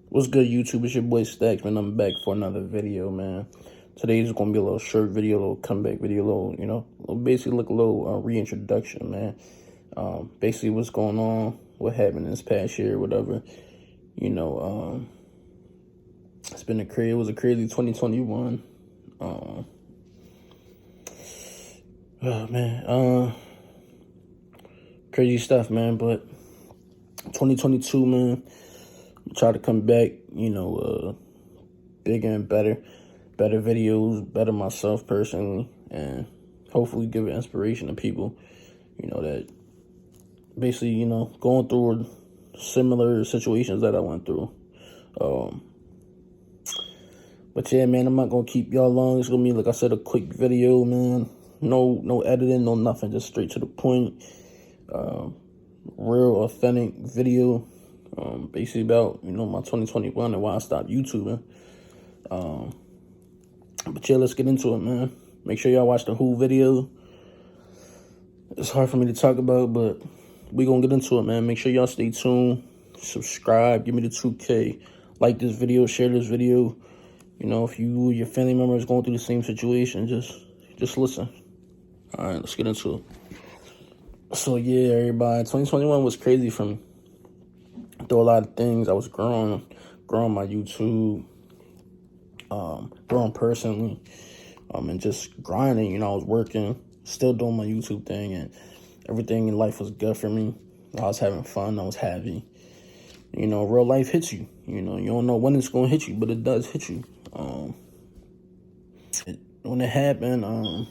What's good, YouTube? It's your boy Stacks, man. I'm back for another video, man. Today's gonna be a little short video, a little comeback video, basically like a little reintroduction, man. Basically what's going on, what happened this past year, whatever. It was a crazy 2021. Oh man, crazy stuff, man. But 2022, man, try to come back, bigger and better videos, better myself personally, and hopefully give it inspiration to people, that basically, going through similar situations that I went through. But yeah, man, I'm not gonna keep y'all long. It's gonna be, like I said, a quick video, man. No editing, no nothing, just straight to the point. Real authentic video, basically about, my 2021 and why I stopped YouTubing. But yeah, let's get into it, man. Make sure y'all watch the whole video. It's hard for me to talk about, but we gonna get into it, man. Make sure y'all stay tuned, subscribe, give me the 2K, like this video, share this video. If you or your family member is going through the same situation, just listen. All right, let's get into it. So yeah, everybody, 2021 was crazy for me. Through a lot of things, I was growing my YouTube, growing personally, and just grinding. I was working, still doing my YouTube thing, and everything in life was good for me. I was having fun. I was happy. Real life hits you. You don't know when it's gonna hit you, but it does hit you. When it happened, I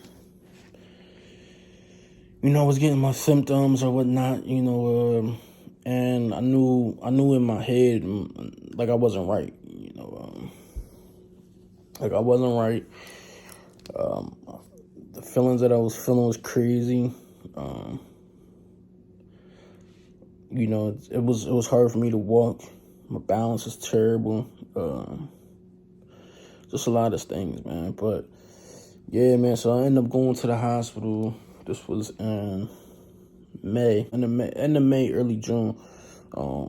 was getting my symptoms or whatnot, and I knew in my head, like I wasn't right, like I wasn't right. The feelings that I was feeling was crazy. It was hard for me to walk. My balance is terrible. Just a lot of things, man. But yeah, man. So I ended up going to the hospital. This was in May, end of May, early June. I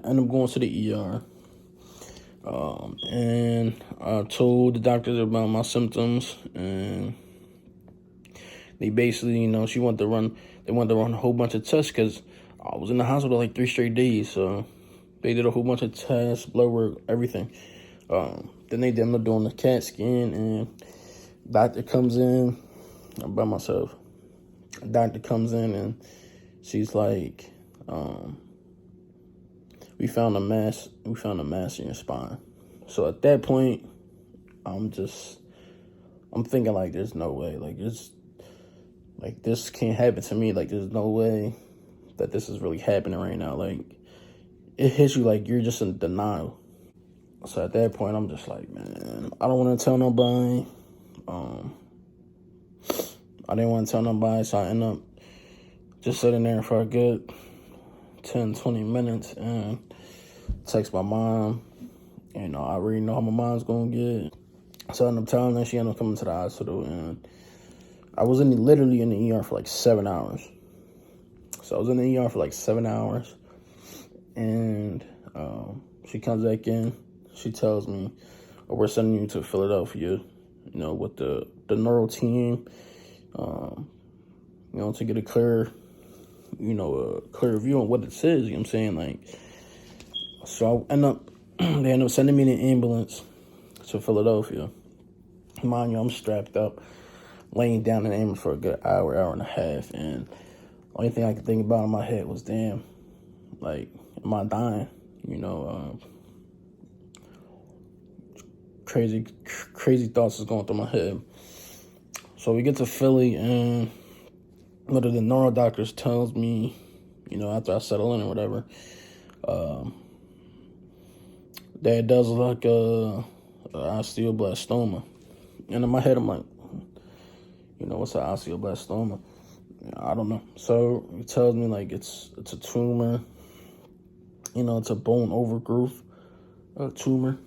ended up going to the ER. And I told the doctors about my symptoms, and they basically, they wanted to run a whole bunch of tests because I was in the hospital like 3 straight days. So they did a whole bunch of tests, blood work, everything. Then they ended up doing the CAT scan, and doctor comes in. I'm by myself. Doctor comes in and she's like, we found a mass in your spine. So at that point, I'm thinking like, there's no way, like this can't happen to me. Like, there's no way that this is really happening right now. Like, it hits you like you're just in denial. So at that point, I'm just like, man, I don't want to tell nobody. I didn't want to tell nobody, so I ended up just sitting there for a good 10, 20 minutes and text my mom. I already know how my mom's going to get. So I ended up telling her. She ended up coming to the hospital, and I was literally in the ER for like 7 hours. So I was in the ER for like 7 hours, and she comes back in. She tells me, oh, we're sending you to Philadelphia, with the neuro team, to get a clear view on what it says. You know what I'm saying? Like, so they end up sending me in an ambulance to Philadelphia. Mind you, I'm strapped up, laying down in the ambulance for a good hour and a half, and the only thing I could think about in my head was, damn, like, am I dying? Crazy thoughts is going through my head. So we get to Philly, and one of the neuro doctors tells me, after I settle in or whatever, that it does look like a osteoblastoma. And in my head, I'm like, what's an osteoblastoma? I don't know. So he tells me, like, it's a tumor. It's a bone overgrowth tumor.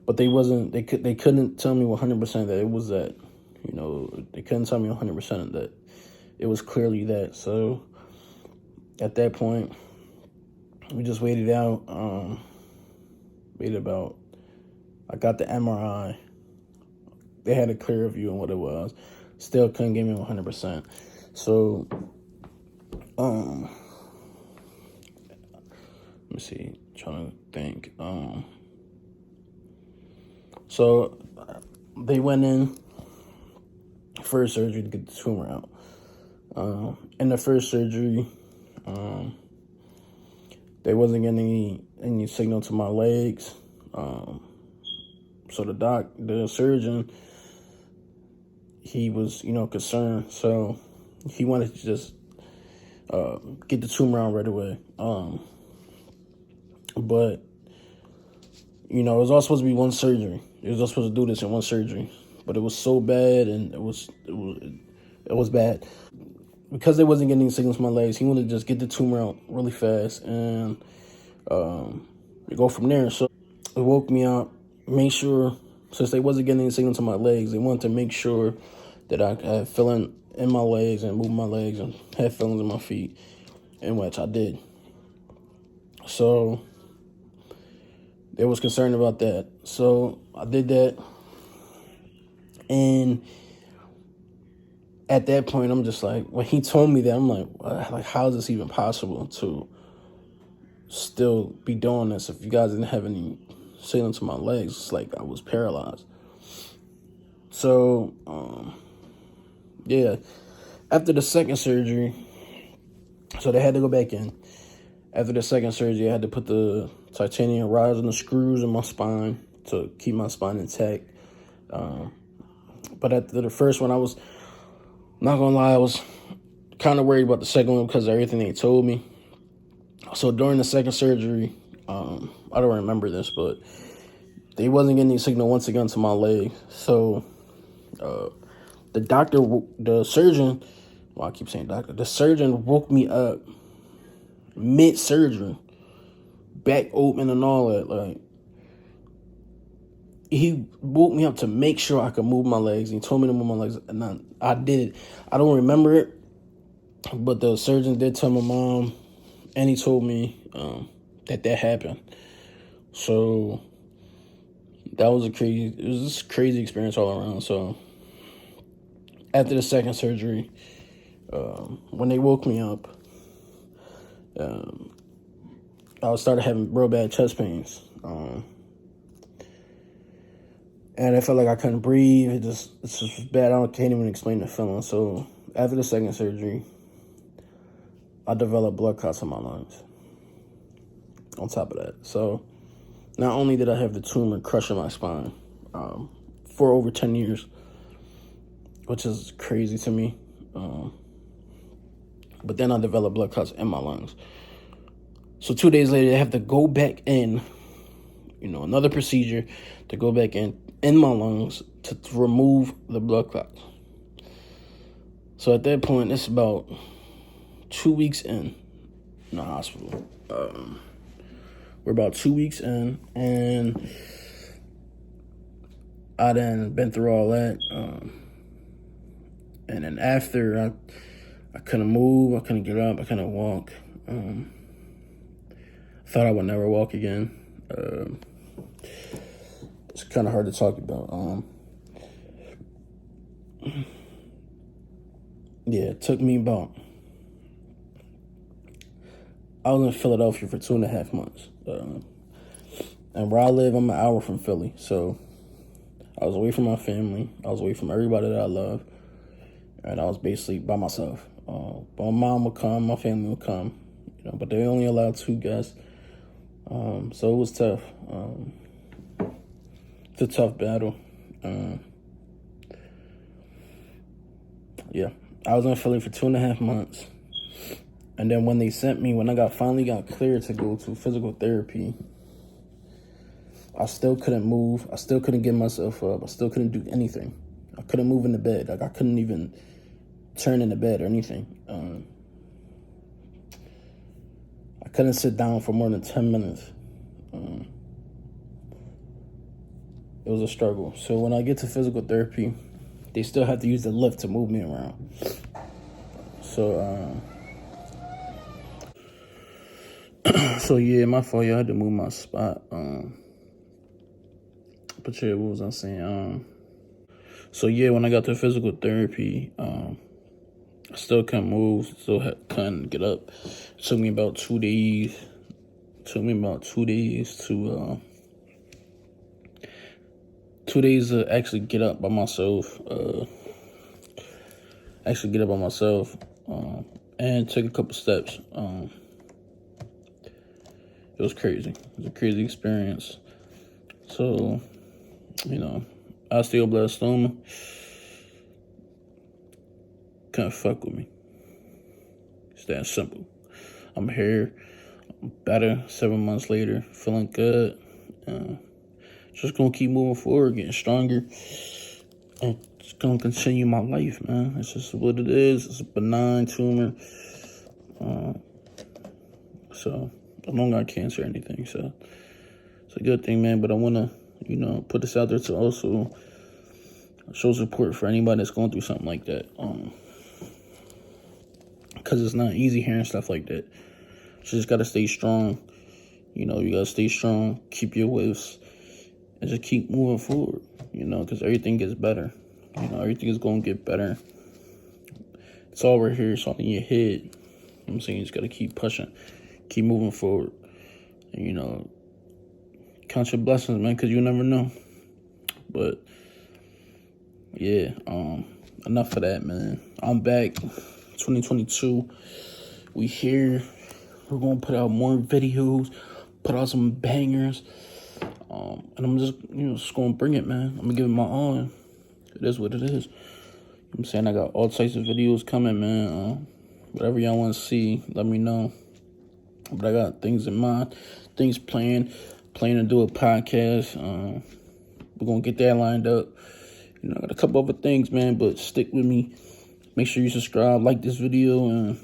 But they couldn't tell me 100% that it was that. They couldn't tell me 100% that it was clearly that. So at that point, We just waited out. I got the MRI. They had a clear view on what it was. Still couldn't give me 100%. So, let me see. Trying to think. So they went in first surgery to get the tumor out. In the first surgery, there wasn't getting any signal to my legs. So the surgeon, he was, concerned. So he wanted to just get the tumor out right away. But, it was all supposed to be one surgery. It was all supposed to do this in one surgery. But it was so bad, and it was bad. Because they wasn't getting signals from my legs, he wanted to just get the tumor out really fast and go from there. So it woke me up, made sure, since they wasn't getting any signals to my legs, they wanted to make sure that I had feeling in my legs and moving my legs and had feelings in my feet, in which I did. So they was concerned about that. So I did that. And at that point, I'm just like, when he told me that, I'm like, how is this even possible to still be doing this if you guys didn't have any signal to my legs? It's like I was paralyzed. So, yeah. After the second surgery, so they had to go back in. After the second surgery, I had to put the titanium rods and the screws in my spine to keep my spine intact. But after the first one, I was, not gonna lie, I was kind of worried about the second one because of everything they told me. So during the second surgery, I don't remember this, but they wasn't getting any signal once again to my leg. So the surgeon woke me up mid-surgery, back open and all that. Like, he woke me up to make sure I could move my legs. He told me to move my legs, and I did it. I don't remember it, but the surgeon did tell my mom, and he told me that happened. So that was a crazy experience all around. So after the second surgery, when they woke me up, I started having real bad chest pains. And I felt like I couldn't breathe. It's just bad. Can't even explain the feeling. So after the second surgery, I developed blood clots in my lungs. On top of that, so not only did I have the tumor crushing my spine for over 10 years, which is crazy to me, but then I developed blood clots in my lungs. So 2 days later, they have to go back in, another procedure to go back in my lungs to remove the blood clots. So at that point, it's about 2 weeks in the hospital. We're about 2 weeks in, and I done been through all that. And then after, I couldn't move, I couldn't get up, I couldn't walk. Thought I would never walk again. It's kind of hard to talk about. Yeah, it took me about, I was in Philadelphia for 2.5 months. And where I live, I'm an hour from Philly. So I was away from my family. I was away from everybody that I love. And I was basically by myself. But my mom would come, my family would come, but they only allowed 2 guests. So it was tough. It's a tough battle. Yeah, I was in Philly for 2.5 months. And then when I finally got cleared to go to physical therapy, I still couldn't move. I still couldn't get myself up. I still couldn't do anything. I couldn't move in the bed. Like, I couldn't even turn in the bed or anything. I couldn't sit down for more than 10 minutes. It was a struggle. So when I get to physical therapy, they still have to use the lift to move me around. So So yeah, my fault. I had to move my spot. But yeah, what was I saying? So yeah, when I got to physical therapy, I still couldn't move, couldn't get up. It took me about 2 days. To 2 days to actually get up by myself. And take a couple steps. It was crazy. It was a crazy experience. So, osteoblastoma can't fuck with me. It's that simple. I'm here. I'm better 7 months later. Feeling good. Just gonna keep moving forward, getting stronger. And just gonna continue my life, man. It's just what it is. It's a benign tumor. So I don't got cancer or anything. So it's a good thing, man. But I wanna, put this out there to also show support for anybody that's going through something like that. Because it's not easy hearing stuff like that. You just gotta stay strong. You gotta stay strong, keep your wits, and just keep moving forward, because everything gets better. Everything is gonna get better. It's all right here, it's all in your head. I'm saying you just gotta keep pushing, keep moving forward. And, count your blessings, man, because you never know. But, yeah, enough of that, man. I'm back. 2022. We here. We're gonna put out more videos, put out some bangers. And I'm just gonna bring it, man. I'm gonna give it my all. It is what it is. I'm saying I got all types of videos coming, man. Whatever y'all want to see, let me know. But I got things in mind, things planned to do a podcast. We're gonna get that lined up. I got a couple other things, man, but stick with me. Make sure you subscribe, like this video, and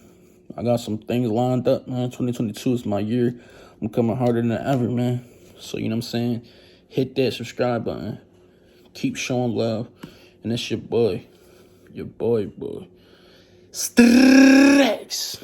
I got some things lined up, man. 2022 is my year. I'm coming harder than ever, man. So, you know what I'm saying? Hit that subscribe button. Keep showing love. And that's your boy. Stretch.